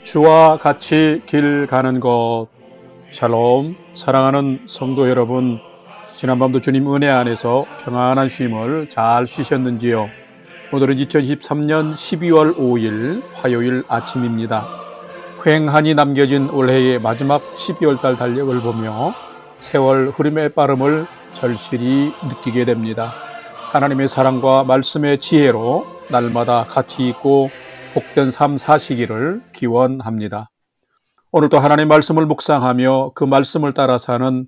주와 같이 길 가는 것. 샬롬. 사랑하는 성도 여러분, 지난밤도 주님 은혜 안에서 평안한 쉼을 잘 쉬셨는지요? 오늘은 2023년 12월 5일 화요일 아침입니다. 횡한이 남겨진 올해의 마지막 12월달 달력을 보며 세월 흐름의 빠름을 절실히 느끼게 됩니다. 하나님의 사랑과 말씀의 지혜로 날마다 가치 있고 복된 삶 사시기를 기원합니다. 오늘도 하나님의 말씀을 묵상하며 그 말씀을 따라 사는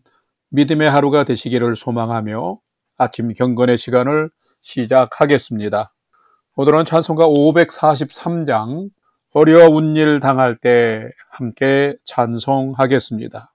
믿음의 하루가 되시기를 소망하며 아침 경건의 시간을 시작하겠습니다. 오늘은 찬송가 543장 어려운 일 당할 때 함께 찬송하겠습니다.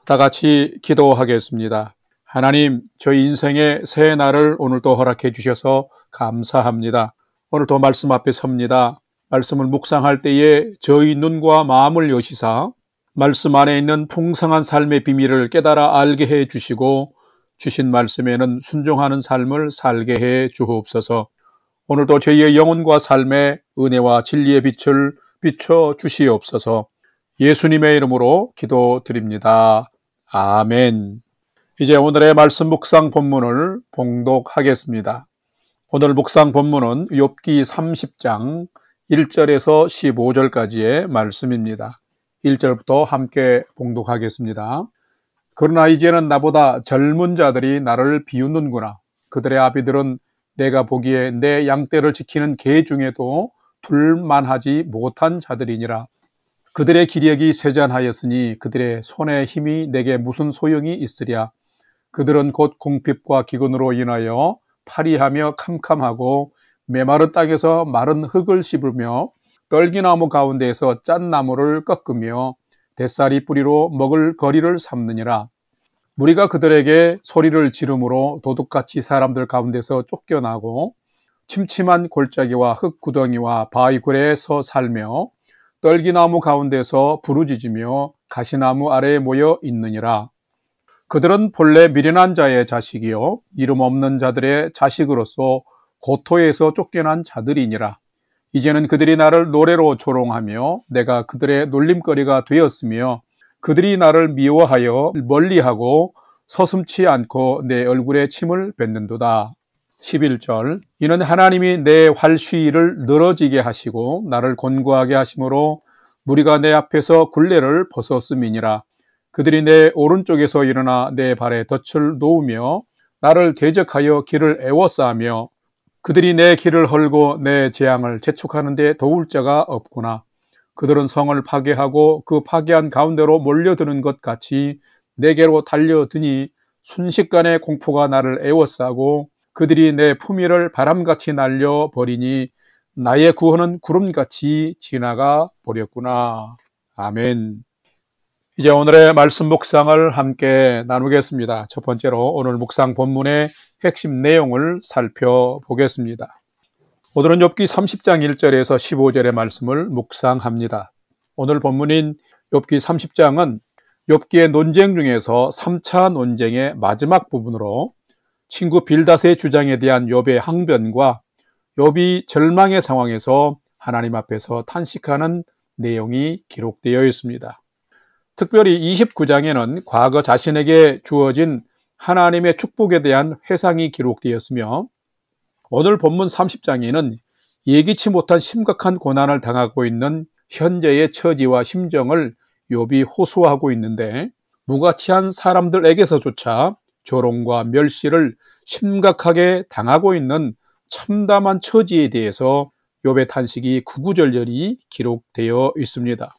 다 같이 기도하겠습니다. 하나님, 저희 인생의 새 날을 오늘도 허락해 주셔서 감사합니다. 오늘도 말씀 앞에 섭니다. 말씀을 묵상할 때에 저희 눈과 마음을 여시사 말씀 안에 있는 풍성한 삶의 비밀을 깨달아 알게 해 주시고 주신 말씀에는 순종하는 삶을 살게 해 주옵소서. 오늘도 저희의 영혼과 삶에 은혜와 진리의 빛을 비춰 주시옵소서. 예수님의 이름으로 기도드립니다. 아멘. 이제 오늘의 말씀 묵상 본문을 봉독하겠습니다. 오늘 묵상 본문은 욥기 30장 1절에서 15절까지의 말씀입니다. 1절부터 함께 봉독하겠습니다. 그러나 이제는 나보다 젊은 자들이 나를 비웃는구나. 그들의 아비들은 내가 보기에 내 양떼를 지키는 개 중에도 둘만하지 못한 자들이니라. 그들의 기력이 쇠잔하였으니 그들의 손의 힘이 내게 무슨 소용이 있으랴. 그들은 곧 궁핍과 기근으로 인하여 파리하며 캄캄하고 메마른 땅에서 마른 흙을 씹으며 떨기나무 가운데에서 짠 나무를 꺾으며 뱃살이 뿌리로 먹을 거리를 삼느니라. 무리가 그들에게 소리를 지르므로 도둑같이 사람들 가운데서 쫓겨나고 침침한 골짜기와 흙구덩이와 바위굴에서 살며 떨기나무 가운데서 부르짖으며 가시나무 아래에 모여 있느니라. 그들은 본래 미련한 자의 자식이요 이름 없는 자들의 자식으로서 고토에서 쫓겨난 자들이니라. 이제는 그들이 나를 노래로 조롱하며 내가 그들의 놀림거리가 되었으며 그들이 나를 미워하여 멀리하고 서슴지 않고 내 얼굴에 침을 뱉는도다. 11절 이는 하나님이 내 활시위를 늘어지게 하시고 나를 곤고하게 하심으로 무리가 내 앞에서 굴레를 벗었음이니라. 그들이 내 오른쪽에서 일어나 내 발에 덫을 놓으며 나를 대적하여 길을 애워싸며 그들이 내 길을 헐고 내 재앙을 재촉하는 데 도울 자가 없구나. 그들은 성을 파괴하고 그 파괴한 가운데로 몰려드는 것 같이 내게로 달려드니 순식간에 공포가 나를 애워싸고 그들이 내 품위를 바람같이 날려버리니 나의 구원은 구름같이 지나가 버렸구나. 아멘. 이제 오늘의 말씀 묵상을 함께 나누겠습니다. 첫 번째로 오늘 묵상 본문의 핵심 내용을 살펴보겠습니다. 오늘은 욥기 30장 1절에서 15절의 말씀을 묵상합니다. 오늘 본문인 욥기 30장은 욥기의 논쟁 중에서 3차 논쟁의 마지막 부분으로 친구 빌닷의 주장에 대한 욥의 항변과 욥이 절망의 상황에서 하나님 앞에서 탄식하는 내용이 기록되어 있습니다. 특별히 29장에는 과거 자신에게 주어진 하나님의 축복에 대한 회상이 기록되었으며 오늘 본문 30장에는 예기치 못한 심각한 고난을 당하고 있는 현재의 처지와 심정을 욥이 호소하고 있는데 무가치한 사람들에게서조차 조롱과 멸시를 심각하게 당하고 있는 참담한 처지에 대해서 욥의 탄식이 구구절절히 기록되어 있습니다.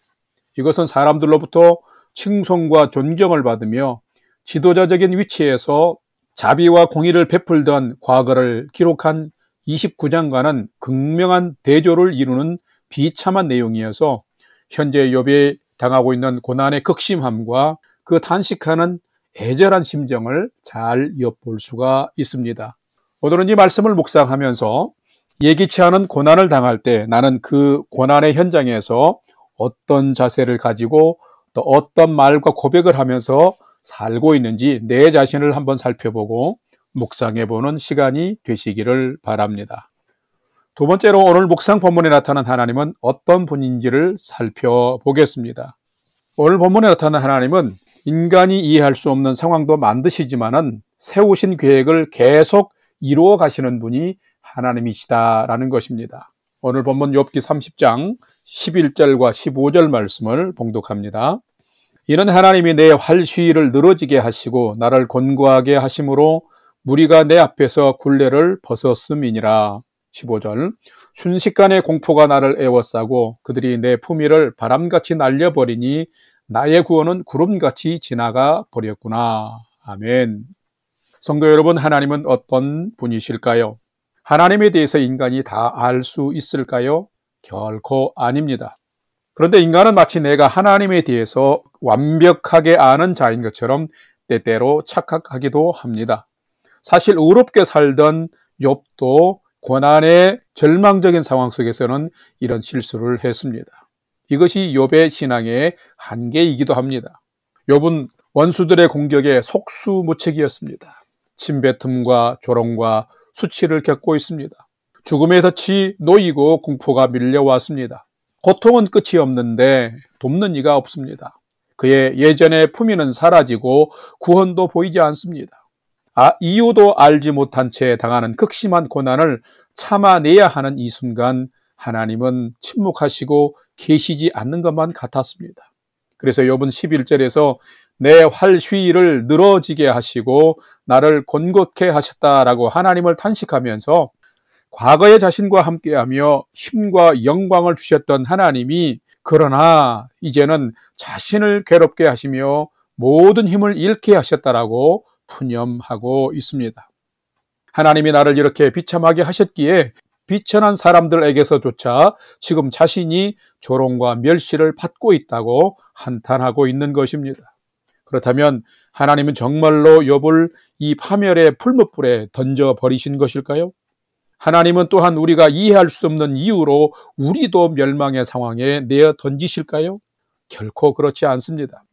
이것은 사람들로부터 칭송과 존경을 받으며 지도자적인 위치에서 자비와 공의를 베풀던 과거를 기록한 29장과는 극명한 대조를 이루는 비참한 내용이어서 현재 욥이 당하고 있는 고난의 극심함과 그 탄식하는 애절한 심정을 잘 엿볼 수가 있습니다. 오늘은 이 말씀을 묵상하면서 예기치 않은 고난을 당할 때 나는 그 고난의 현장에서 어떤 자세를 가지고 또 어떤 말과 고백을 하면서 살고 있는지 내 자신을 한번 살펴보고 묵상해보는 시간이 되시기를 바랍니다. 두 번째로 오늘 묵상 본문에 나타난 하나님은 어떤 분인지를 살펴보겠습니다. 오늘 본문에 나타난 하나님은 인간이 이해할 수 없는 상황도 만드시지만은 세우신 계획을 계속 이루어 가시는 분이 하나님이시다라는 것입니다. 오늘 본문 욥기 30장 11절과 15절 말씀을 봉독합니다. 이는 하나님이 내 활시위를 늘어지게 하시고 나를 곤고하게 하심으로 무리가 내 앞에서 굴레를 벗었음이니라. 15절 순식간에 공포가 나를 애워싸고 그들이 내 품위를 바람같이 날려버리니 나의 구원은 구름같이 지나가 버렸구나. 아멘. 성도 여러분, 하나님은 어떤 분이실까요? 하나님에 대해서 인간이 다 알 수 있을까요? 결코 아닙니다. 그런데 인간은 마치 내가 하나님에 대해서 완벽하게 아는 자인 것처럼 때때로 착각하기도 합니다. 사실 의롭게 살던 욥도 고난의 절망적인 상황 속에서는 이런 실수를 했습니다. 이것이 욥의 신앙의 한계이기도 합니다. 욥은 원수들의 공격에 속수무책이었습니다. 침뱉음과 조롱과 수치를 겪고 있습니다. 죽음의 덫이 놓이고 공포가 밀려왔습니다. 고통은 끝이 없는데 돕는 이가 없습니다. 그의 예전의 품위는 사라지고 구원도 보이지 않습니다. 이유도 알지 못한 채 당하는 극심한 고난을 참아내야 하는 이 순간 하나님은 침묵하시고 계시지 않는 것만 같았습니다. 그래서 욥은 11절에서 내 활휘를 늘어지게 하시고 나를 곤곳게 하셨다라고 하나님을 탄식하면서 과거의 자신과 함께하며 힘과 영광을 주셨던 하나님이 그러나 이제는 자신을 괴롭게 하시며 모든 힘을 잃게 하셨다라고 푸념하고 있습니다. 하나님이 나를 이렇게 비참하게 하셨기에 비천한 사람들에게서조차 지금 자신이 조롱과 멸시를 받고 있다고 한탄하고 있는 것입니다. 그렇다면 하나님은 정말로 욥을 이 파멸의 풀무불에 던져버리신 것일까요? 하나님은 또한 우리가 이해할 수 없는 이유로 우리도 멸망의 상황에 내어 던지실까요? 결코 그렇지 않습니다.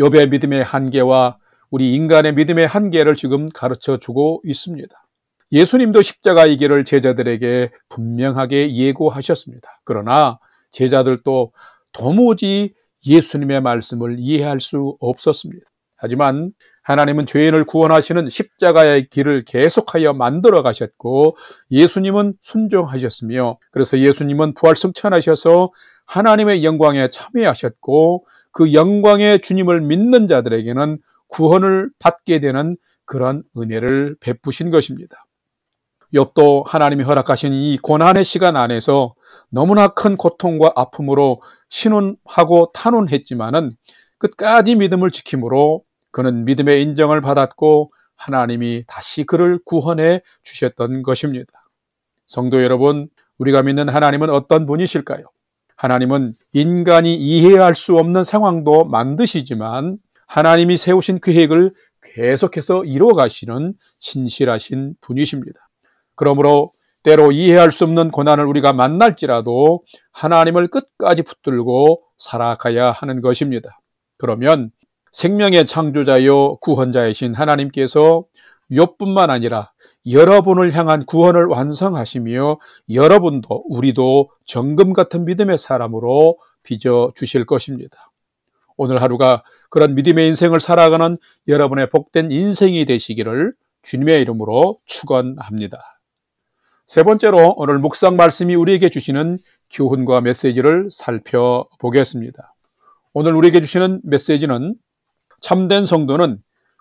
욥의 믿음의 한계와 우리 인간의 믿음의 한계를 지금 가르쳐주고 있습니다. 예수님도 십자가의 길을 제자들에게 분명하게 예고하셨습니다. 그러나 제자들도 도무지 예수님의 말씀을 이해할 수 없었습니다. 하지만 하나님은 죄인을 구원하시는 십자가의 길을 계속하여 만들어 가셨고 예수님은 순종하셨으며 그래서 예수님은 부활 승천하셔서 하나님의 영광에 참여하셨고 그 영광의 주님을 믿는 자들에게는 구원을 받게 되는 그런 은혜를 베푸신 것입니다. 욥도 하나님이 허락하신 이 고난의 시간 안에서 너무나 큰 고통과 아픔으로 신운하고 탄원했지만은 끝까지 믿음을 지킴으로 그는 믿음의 인정을 받았고 하나님이 다시 그를 구원해 주셨던 것입니다. 성도 여러분, 우리가 믿는 하나님은 어떤 분이실까요? 하나님은 인간이 이해할 수 없는 상황도 만드시지만 하나님이 세우신 계획을 계속해서 이루어가시는 신실하신 분이십니다. 그러므로 때로 이해할 수 없는 고난을 우리가 만날지라도 하나님을 끝까지 붙들고 살아가야 하는 것입니다. 그러면 생명의 창조자요 구원자이신 하나님께서 욥뿐만 아니라 여러분을 향한 구원을 완성하시며 여러분도 우리도 정금 같은 믿음의 사람으로 빚어주실 것입니다. 오늘 하루가 그런 믿음의 인생을 살아가는 여러분의 복된 인생이 되시기를 주님의 이름으로 축원합니다. 세 번째로 오늘 묵상 말씀이 우리에게 주시는 교훈과 메시지를 살펴보겠습니다. 오늘 우리에게 주시는 메시지는 참된 성도는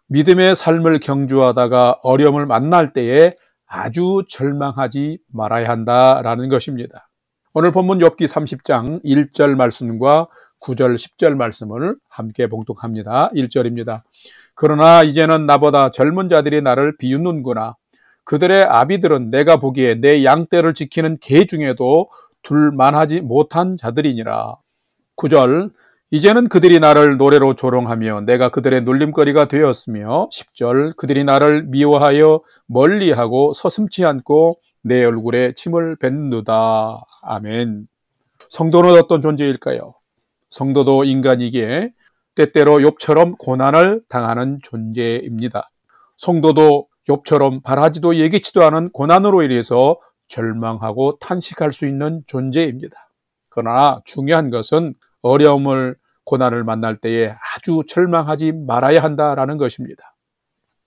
믿음의 삶을 경주하다가 어려움을 만날 때에 아주 절망하지 말아야 한다라는 것입니다. 오늘 본문 욥기 30장 1절 말씀과 9절 10절 말씀을 함께 봉독합니다. 1절입니다. 그러나 이제는 나보다 젊은 자들이 나를 비웃는구나. 그들의 아비들은 내가 보기에 내 양떼를 지키는 개 중에도 둘만하지 못한 자들이니라. 9절 이제는 그들이 나를 노래로 조롱하며 내가 그들의 놀림거리가 되었으며 10절 그들이 나를 미워하여 멀리하고 서슴지 않고 내 얼굴에 침을 뱉는다. 아멘. 성도는 어떤 존재일까요? 성도도 인간이기에 때때로 욥처럼 고난을 당하는 존재입니다. 성도도 욥처럼 바라지도 예기치도 않은 고난으로 인해서 절망하고 탄식할 수 있는 존재입니다. 그러나 중요한 것은 어려움을 고난을 만날 때에 아주 절망하지 말아야 한다라는 것입니다.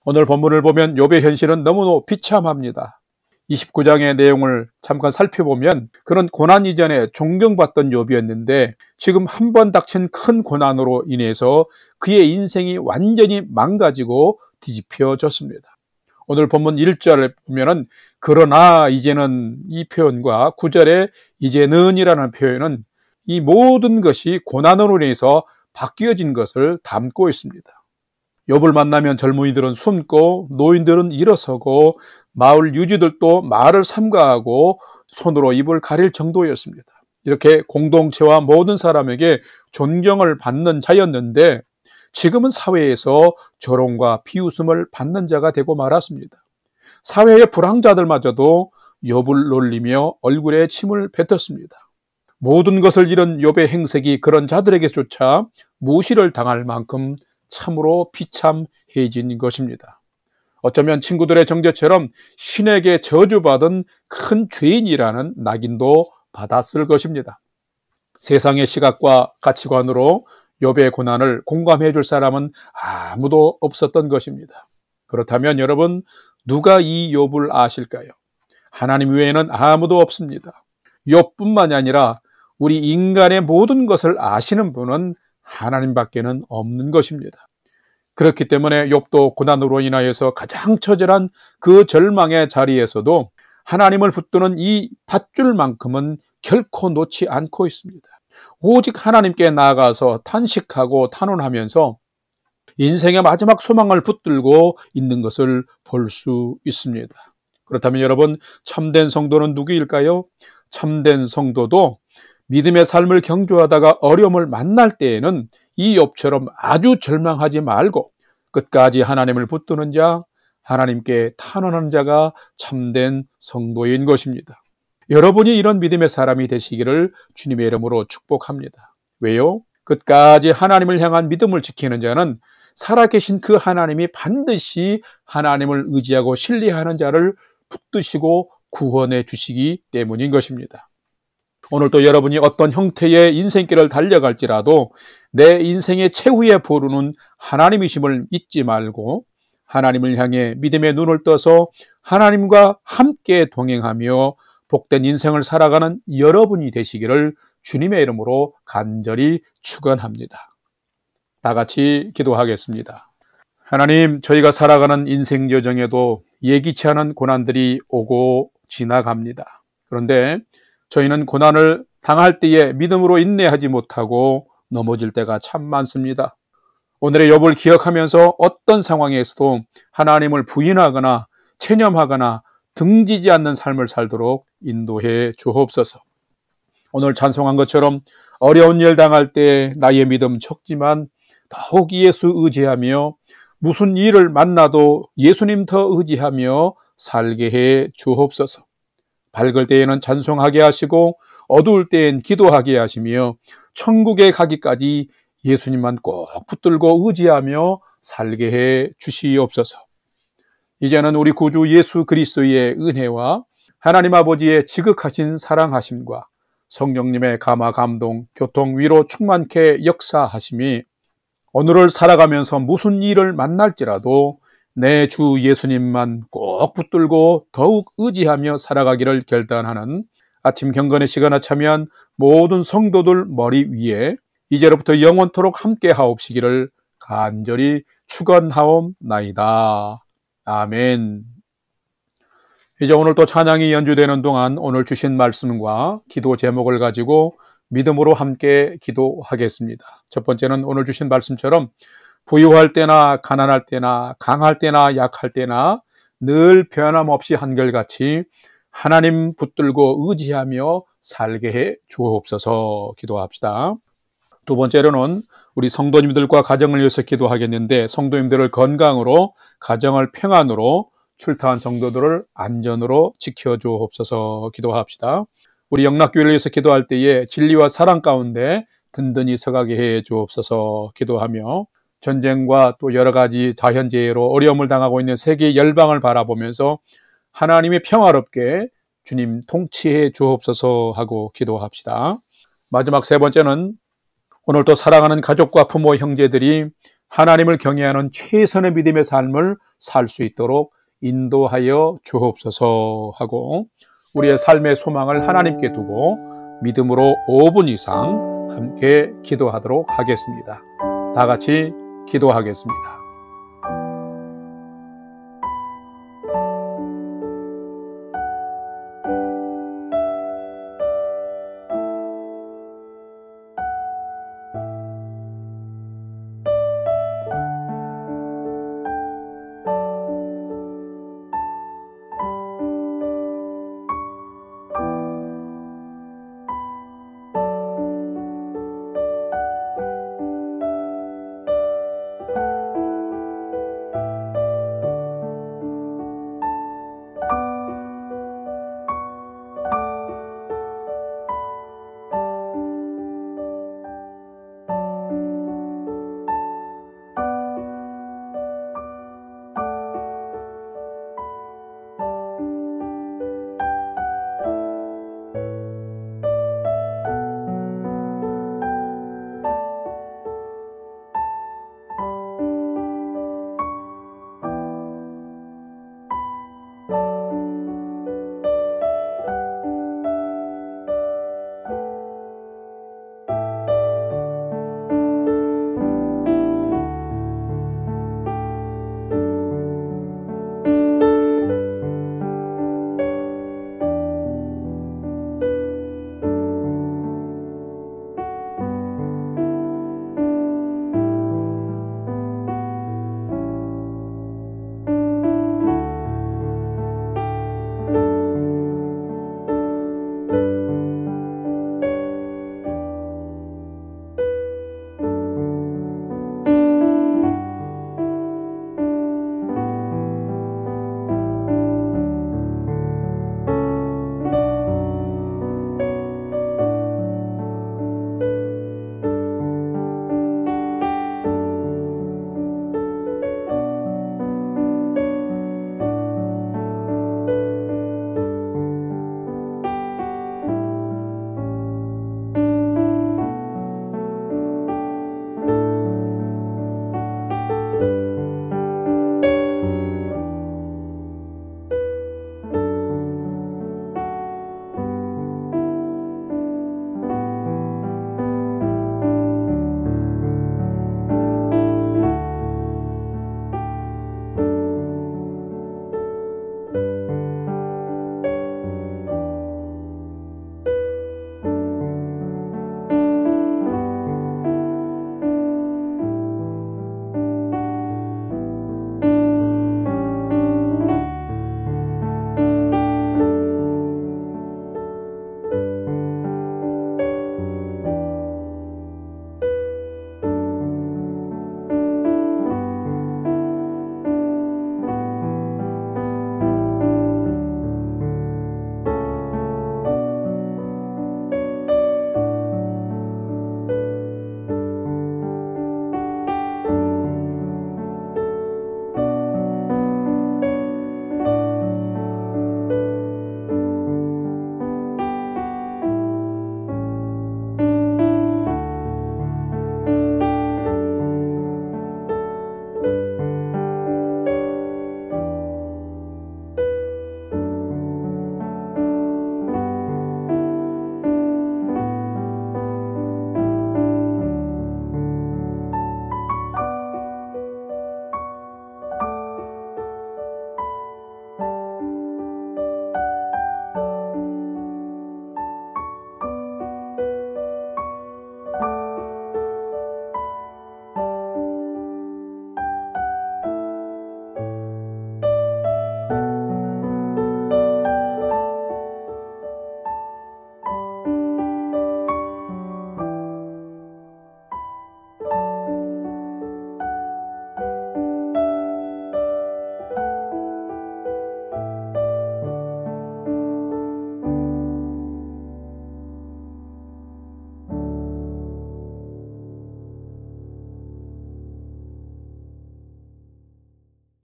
오늘 본문을 보면 욥의 현실은 너무도 비참합니다. 29장의 내용을 잠깐 살펴보면 그런 고난 이전에 존경받던 욥이었는데 지금 한 번 닥친 큰 고난으로 인해서 그의 인생이 완전히 망가지고 뒤집혀졌습니다. 오늘 본문 1절을 보면은 그러나 이제는 이 표현과 9절에 이제는이라는 표현은 이 모든 것이 고난으로 인해서 바뀌어진 것을 담고 있습니다. 욥을 만나면 젊은이들은 숨고 노인들은 일어서고 마을 유지들도 말을 삼가하고 손으로 입을 가릴 정도였습니다. 이렇게 공동체와 모든 사람에게 존경을 받는 자였는데 지금은 사회에서 조롱과 비웃음을 받는 자가 되고 말았습니다. 사회의 불황자들마저도 욥을 놀리며 얼굴에 침을 뱉었습니다. 모든 것을 잃은 욥의 행색이 그런 자들에게조차 무시를 당할 만큼 참으로 비참해진 것입니다. 어쩌면 친구들의 정죄처럼 신에게 저주받은 큰 죄인이라는 낙인도 받았을 것입니다. 세상의 시각과 가치관으로 욥의 고난을 공감해 줄 사람은 아무도 없었던 것입니다. 그렇다면 여러분, 누가 이 욥을 아실까요? 하나님 외에는 아무도 없습니다. 욥뿐만이 아니라 우리 인간의 모든 것을 아시는 분은 하나님밖에는 없는 것입니다. 그렇기 때문에 욥도 고난으로 인하여서 가장 처절한 그 절망의 자리에서도 하나님을 붙드는 이 밧줄만큼은 결코 놓지 않고 있습니다. 오직 하나님께 나아가서 탄식하고 탄원하면서 인생의 마지막 소망을 붙들고 있는 것을 볼 수 있습니다. 그렇다면 여러분, 참된 성도는 누구일까요? 참된 성도도 믿음의 삶을 경주하다가 어려움을 만날 때에는 이 욥처럼 아주 절망하지 말고 끝까지 하나님을 붙드는 자, 하나님께 탄원하는 자가 참된 성도인 것입니다. 여러분이 이런 믿음의 사람이 되시기를 주님의 이름으로 축복합니다. 왜요? 끝까지 하나님을 향한 믿음을 지키는 자는 살아계신 그 하나님이 반드시 하나님을 의지하고 신뢰하는 자를 붙드시고 구원해 주시기 때문인 것입니다. 오늘도 여러분이 어떤 형태의 인생길을 달려갈지라도 내 인생의 최후의 보루는 하나님이심을 잊지 말고 하나님을 향해 믿음의 눈을 떠서 하나님과 함께 동행하며 복된 인생을 살아가는 여러분이 되시기를 주님의 이름으로 간절히 축원합니다. 다 같이 기도하겠습니다. 하나님, 저희가 살아가는 인생 여정에도 예기치 않은 고난들이 오고 지나갑니다. 그런데 저희는 고난을 당할 때에 믿음으로 인내하지 못하고 넘어질 때가 참 많습니다. 오늘의 욥을 기억하면서 어떤 상황에서도 하나님을 부인하거나 체념하거나 등지지 않는 삶을 살도록 인도해 주옵소서. 오늘 찬송한 것처럼 어려운 일 당할 때 나의 믿음 적지만 더욱 예수 의지하며 무슨 일을 만나도 예수님 더 의지하며 살게 해 주옵소서. 밝을 때에는 찬송하게 하시고 어두울 때엔 기도하게 하시며 천국에 가기까지 예수님만 꼭 붙들고 의지하며 살게 해 주시옵소서. 이제는 우리 구주 예수 그리스도의 은혜와 하나님 아버지의 지극하신 사랑하심과 성령님의 감화 감동, 교통, 위로 충만케 역사하심이 오늘을 살아가면서 무슨 일을 만날지라도 내 주 예수님만 꼭 붙들고 더욱 의지하며 살아가기를 결단하는 아침 경건의 시간에 참여한 모든 성도들 머리 위에 이제로부터 영원토록 함께 하옵시기를 간절히 축원하옵나이다. 아멘. 이제 오늘 또 찬양이 연주되는 동안 오늘 주신 말씀과 기도 제목을 가지고 믿음으로 함께 기도하겠습니다. 첫 번째는 오늘 주신 말씀처럼 부유할 때나 가난할 때나 강할 때나 약할 때나 늘 변함없이 한결같이 하나님 붙들고 의지하며 살게 해 주옵소서 기도합시다. 두 번째로는 우리 성도님들과 가정을 위해서 기도하겠는데 성도님들을 건강으로 가정을 평안으로 출타한 성도들을 안전으로 지켜주옵소서 기도합시다. 우리 영락교회를 위해서 기도할 때에 진리와 사랑 가운데 든든히 서가게 해 주옵소서 기도하며 전쟁과 또 여러 가지 자연재해로 어려움을 당하고 있는 세계 열방을 바라보면서 하나님이 평화롭게 주님 통치해 주옵소서 하고 기도합시다. 마지막 세 번째는 오늘 또 사랑하는 가족과 부모 형제들이 하나님을 경외하는 최선의 믿음의 삶을 살 수 있도록 인도하여 주옵소서 하고 우리의 삶의 소망을 하나님께 두고 믿음으로 5분 이상 함께 기도하도록 하겠습니다. 다 같이 기도하겠습니다.